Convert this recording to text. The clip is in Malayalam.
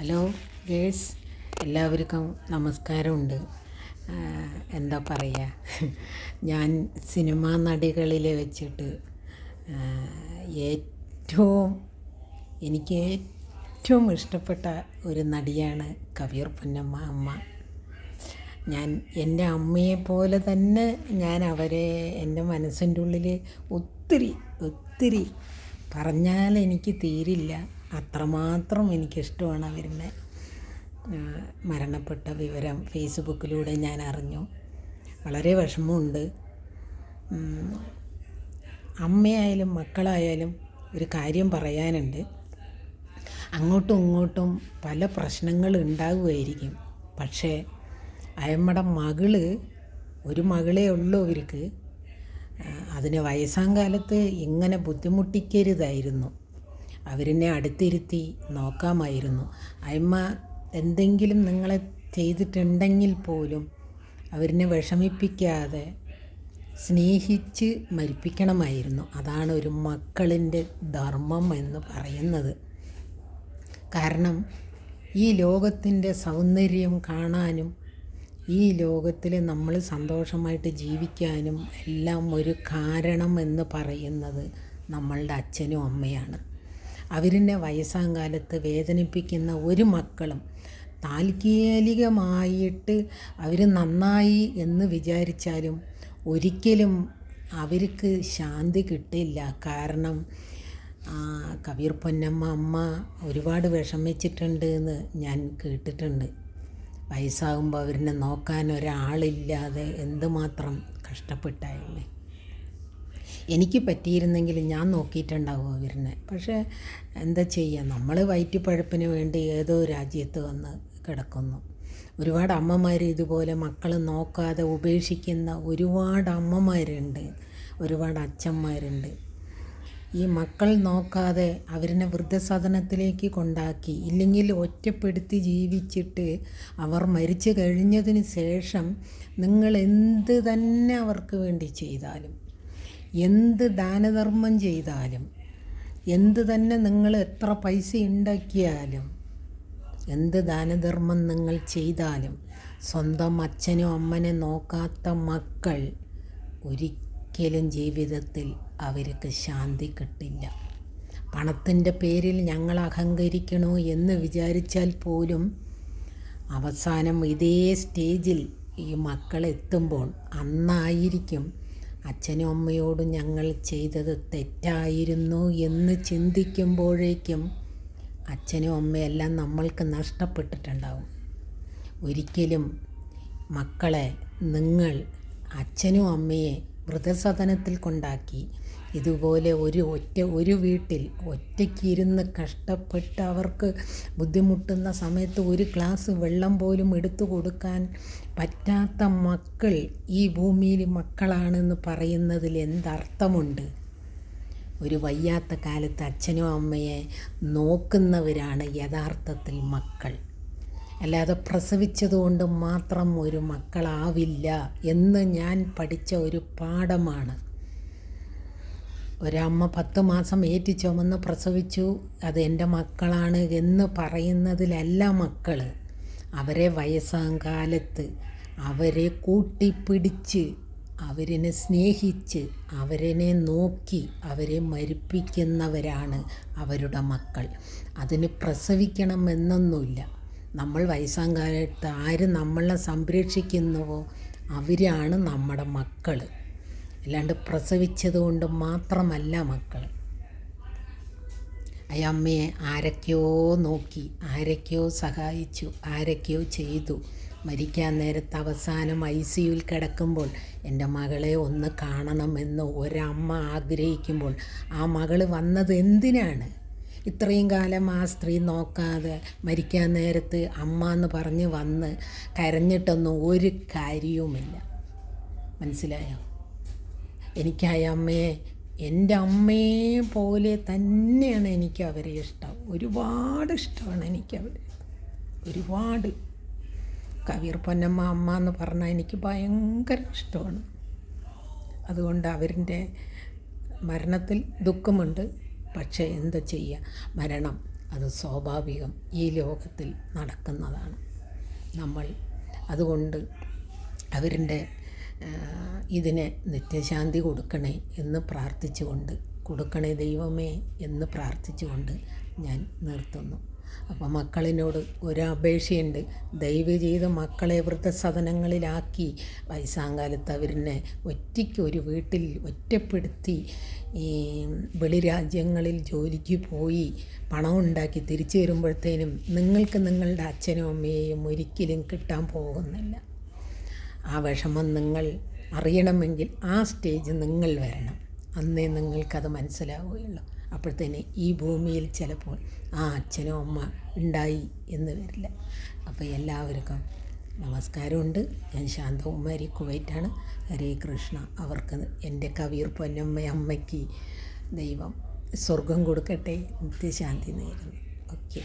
ഹലോ ഗേഴ്സ്, എല്ലാവർക്കും നമസ്കാരമുണ്ട്. എന്താ പറയുക, ഞാൻ സിനിമാ നടികളിൽ വെച്ചിട്ട് ഏറ്റവും എനിക്ക് ഏറ്റവും ഇഷ്ടപ്പെട്ട ഒരു നടിയാണ് കവിയൂർ പൊന്നമ്മ അമ്മ. ഞാൻ എൻ്റെ അമ്മയെപ്പോലെ തന്നെ ഞാൻ അവരെ എൻ്റെ മനസ്സിൻ്റെ ഉള്ളിൽ ഒത്തിരി ഒത്തിരി പറഞ്ഞാൽ എനിക്ക് തീരില്ല, അത്രമാത്രം എനിക്കിഷ്ടമാണ് അവരുടെ. മരണപ്പെട്ട വിവരം ഫേസ്ബുക്കിലൂടെ ഞാൻ അറിഞ്ഞു. വളരെ വിഷമമുണ്ട്. അമ്മയായാലും മക്കളായാലും ഒരു കാര്യം പറയാനുണ്ട്. അങ്ങോട്ടും ഇങ്ങോട്ടും പല പ്രശ്നങ്ങൾ ഉണ്ടാകുമായിരിക്കും. പക്ഷേ അയമ്മയുടെ ഒരു മകളേ ഉള്ളൂ അവർക്ക്. അതിന് വയസ്സാം കാലത്ത് ഇങ്ങനെ ബുദ്ധിമുട്ടിക്കരുതായിരുന്നു. അവരെന്നെ അടുത്തിരുത്തി നോക്കാമായിരുന്നു. അയമ്മ എന്തെങ്കിലും നിങ്ങളെ ചെയ്തിട്ടുണ്ടെങ്കിൽ പോലും അവരിനെ വിഷമിപ്പിക്കാതെ സ്നേഹിച്ച് മരിപ്പിക്കണമായിരുന്നു. അതാണ് ഒരു മക്കളിൻ്റെ ധർമ്മം എന്ന് പറയുന്നത്. കാരണം ഈ ലോകത്തിൻ്റെ സൗന്ദര്യം കാണാനും ഈ ലോകത്തിൽ നമ്മൾ സന്തോഷമായിട്ട് ജീവിക്കാനും എല്ലാം ഒരു കാരണം എന്ന് പറയുന്നത് നമ്മളുടെ അച്ഛനും അമ്മയാണ്. അവരിനെ വയസ്സാം കാലത്ത് വേദനിപ്പിക്കുന്ന ഒരു മക്കളും താൽക്കാലികമായിട്ട് അവർ നന്നായി എന്ന് വിചാരിച്ചാലും ഒരിക്കലും അവർക്ക് ശാന്തി കിട്ടില്ല. കാരണം കവിയൂർ പൊന്നമ്മ അമ്മ ഒരുപാട് വിഷമിച്ചിട്ടുണ്ട് എന്ന് ഞാൻ കേട്ടിട്ടുണ്ട്. വയസ്സാകുമ്പോൾ അവരിനെ നോക്കാൻ ഒരാളില്ലാതെ എന്തുമാത്രം കഷ്ടപ്പെട്ടായില്ലേ. എനിക്ക് പറ്റിയിരുന്നെങ്കിൽ ഞാൻ നോക്കിയിട്ടുണ്ടാവും അവരിനെ. പക്ഷേ എന്താ ചെയ്യുക, നമ്മൾ വയറ്റിപ്പഴപ്പിന് വേണ്ടി ഏതോ രാജ്യത്ത് വന്ന് കിടക്കുന്നു. ഒരുപാട് അമ്മമാർ ഇതുപോലെ മക്കൾ നോക്കാതെ ഉപേക്ഷിക്കുന്ന ഒരുപാട് അമ്മമാരുണ്ട്, ഒരുപാട് അച്ഛന്മാരുണ്ട്. ഈ മക്കൾ നോക്കാതെ അവരിനെ വൃദ്ധസദനത്തിലേക്ക് കൊണ്ടാക്കി, ഇല്ലെങ്കിൽ ഒറ്റപ്പെടുത്തി ജീവിച്ചിട്ട് അവർ മരിച്ചു കഴിഞ്ഞതിന് ശേഷം നിങ്ങൾ എന്ത് തന്നെ അവർക്ക് വേണ്ടി ചെയ്താലും, എന്ത് ദാനധർമ്മം ചെയ്താലും, എന്ത് തന്നെ നിങ്ങൾ എത്ര പൈസ ഉണ്ടാക്കിയാലും, എന്ത് ദാനധർമ്മം നിങ്ങൾ ചെയ്താലും സ്വന്തം അച്ഛനും അമ്മനെ നോക്കാത്ത മക്കൾ ഒരിക്കലും ജീവിതത്തിൽ അവർക്ക് ശാന്തി കിട്ടില്ല. പണത്തിൻ്റെ പേരിൽ ഞങ്ങൾ അഹങ്കരിക്കണോ എന്ന് വിചാരിച്ചാൽ പോലും അവസാനം ഇതേ സ്റ്റേജിൽ ഈ മക്കൾ എത്തുമ്പോൾ അന്നായിരിക്കും അച്ഛനും അമ്മയോടും ഞങ്ങൾ ചെയ്തത് തെറ്റായിരുന്നു എന്ന് ചിന്തിക്കുമ്പോഴേക്കും അച്ഛനും അമ്മയെല്ലാം നമ്മൾക്ക് നഷ്ടപ്പെട്ടിട്ടുണ്ടാവും. ഒരിക്കലും മക്കളെ നിങ്ങൾ അച്ഛനും അമ്മയെ വൃദ്ധസദനത്തിൽ കൊണ്ടാക്കി ഇതുപോലെ ഒരു വീട്ടിൽ ഒറ്റയ്ക്കിരുന്ന് കഷ്ടപ്പെട്ട് അവർക്ക് ബുദ്ധിമുട്ടുന്ന സമയത്ത് ഒരു ഗ്ലാസ് വെള്ളം പോലും എടുത്തു കൊടുക്കാൻ പറ്റാത്ത മക്കൾ ഈ ഭൂമിയിൽ മക്കളാണെന്ന് പറയുന്നതിൽ എന്തർത്ഥമുണ്ട്? ഒരു വയ്യാത്ത കാലത്ത് അച്ഛനും അമ്മയെ നോക്കുന്നവരാണ് യഥാർത്ഥത്തിൽ മക്കൾ. അല്ലാതെ പ്രസവിച്ചതുകൊണ്ട് മാത്രം ഒരു മക്കളാവില്ല എന്ന് ഞാൻ പഠിച്ച ഒരു പാഠമാണ്. ഒരമ്മ 10 മാസം ഏറ്റി ചുമന്ന് പ്രസവിച്ചു, അത് എൻ്റെ മക്കളാണ് എന്ന് പറയുന്നതിലല്ല മക്കൾ. അവരെ വയസ്സാം കാലത്ത് അവരെ കൂട്ടിപ്പിടിച്ച് അവരിനെ സ്നേഹിച്ച് അവരിനെ നോക്കി അവരെ മരിപ്പിക്കുന്നവരാണ് അവരുടെ മക്കൾ. അതിന് പ്രസവിക്കണമെന്നൊന്നുമില്ല. നമ്മൾ വയസ്സാം കാലത്ത് ആര് നമ്മളെ സംരക്ഷിക്കുന്നുവോ അവരാണ് നമ്മുടെ മക്കൾ. അല്ലാണ്ട് പ്രസവിച്ചത് കൊണ്ട് മാത്രമല്ല മക്കൾ. അമ്മയെ ആരൊക്കെയോ നോക്കി, ആരൊക്കെയോ സഹായിച്ചു, ആരൊക്കെയോ ചെയ്തു. മരിക്കാൻ നേരത്ത് അവസാനം ICUവിൽ കിടക്കുമ്പോൾ എൻ്റെ മകളെ ഒന്ന് കാണണമെന്ന് ഒരമ്മ ആഗ്രഹിക്കുമ്പോൾ ആ മകൾ വന്നത് എന്തിനാണ്? ഇത്രയും കാലം ആ സ്ത്രീ നോക്കാതെ മരിക്കാൻ നേരത്ത് അമ്മ എന്ന് പറഞ്ഞ് വന്ന് കരഞ്ഞിട്ടൊന്നും ഒരു കാര്യവുമില്ല. മനസ്സിലായോ? എനിക്ക് ആ അമ്മയെ എൻ്റെ അമ്മയെ പോലെ തന്നെയാണ് എനിക്ക് അവരെ ഇഷ്ടം. ഒരുപാട് ഇഷ്ടമാണ് എനിക്കവർ, ഒരുപാട്. കവിയൂർ പൊന്നമ്മ അമ്മ എന്ന് പറഞ്ഞാൽ എനിക്ക് ഭയങ്കര ഇഷ്ടമാണ്. അതുകൊണ്ട് അവരുടെ മരണത്തിൽ ദുഃഖമുണ്ട്. പക്ഷേ എന്താ ചെയ്യുക, മരണം അത് സ്വാഭാവികം, ഈ ലോകത്തിൽ നടക്കുന്നതാണ്. നമ്മൾ അതുകൊണ്ട് അവരുടെ ഇതിനെ നിത്യശാന്തി കൊടുക്കണേ എന്ന് പ്രാർത്ഥിച്ചുകൊണ്ട്, കൊടുക്കണേ ദൈവമേ എന്ന് പ്രാർത്ഥിച്ചുകൊണ്ട് ഞാൻ നിർത്തുന്നു. അപ്പോൾ മക്കളിനോട് ഒരപേക്ഷയുണ്ട്, ദയവ് ചെയ്ത് മക്കളെ വൃദ്ധസദനങ്ങളിലാക്കി വയസ്സാങ്കാലത്ത് അവരിനെ ഒറ്റയ്ക്ക് ഒരു വീട്ടിൽ ഒറ്റപ്പെടുത്തി ഈ വെളിരാജ്യങ്ങളിൽ ജോലിക്ക് പോയി പണം ഉണ്ടാക്കി തിരിച്ചു വരുമ്പോഴത്തേനും നിങ്ങൾക്ക് നിങ്ങളുടെ അച്ഛനും അമ്മയെയും ഒരിക്കലും കിട്ടാൻ പോകുന്നില്ല. ആ വിഷമം നിങ്ങൾ അറിയണമെങ്കിൽ ആ സ്റ്റേജ് നിങ്ങൾ വരണം, അന്നേ നിങ്ങൾക്കത് മനസ്സിലാവുകയുള്ളൂ. അപ്പോഴത്തേന് ഈ ഭൂമിയിൽ ചിലപ്പോൾ ആ അച്ഛനോ അമ്മ ഉണ്ടായി എന്ന് വരില്ല. അപ്പോൾ എല്ലാവർക്കും നമസ്കാരമുണ്ട്. ഞാൻ ശാന്തകുമാരി, കുവൈറ്റാണ്. ഹരേ കൃഷ്ണ. അവർക്ക് എൻ്റെ കവിയൂർ പൊന്നമ്മയ്ക്ക് ദൈവം സ്വർഗം കൊടുക്കട്ടെ, നിത്യശാന്തി നേരുന്നു. ഓക്കെ.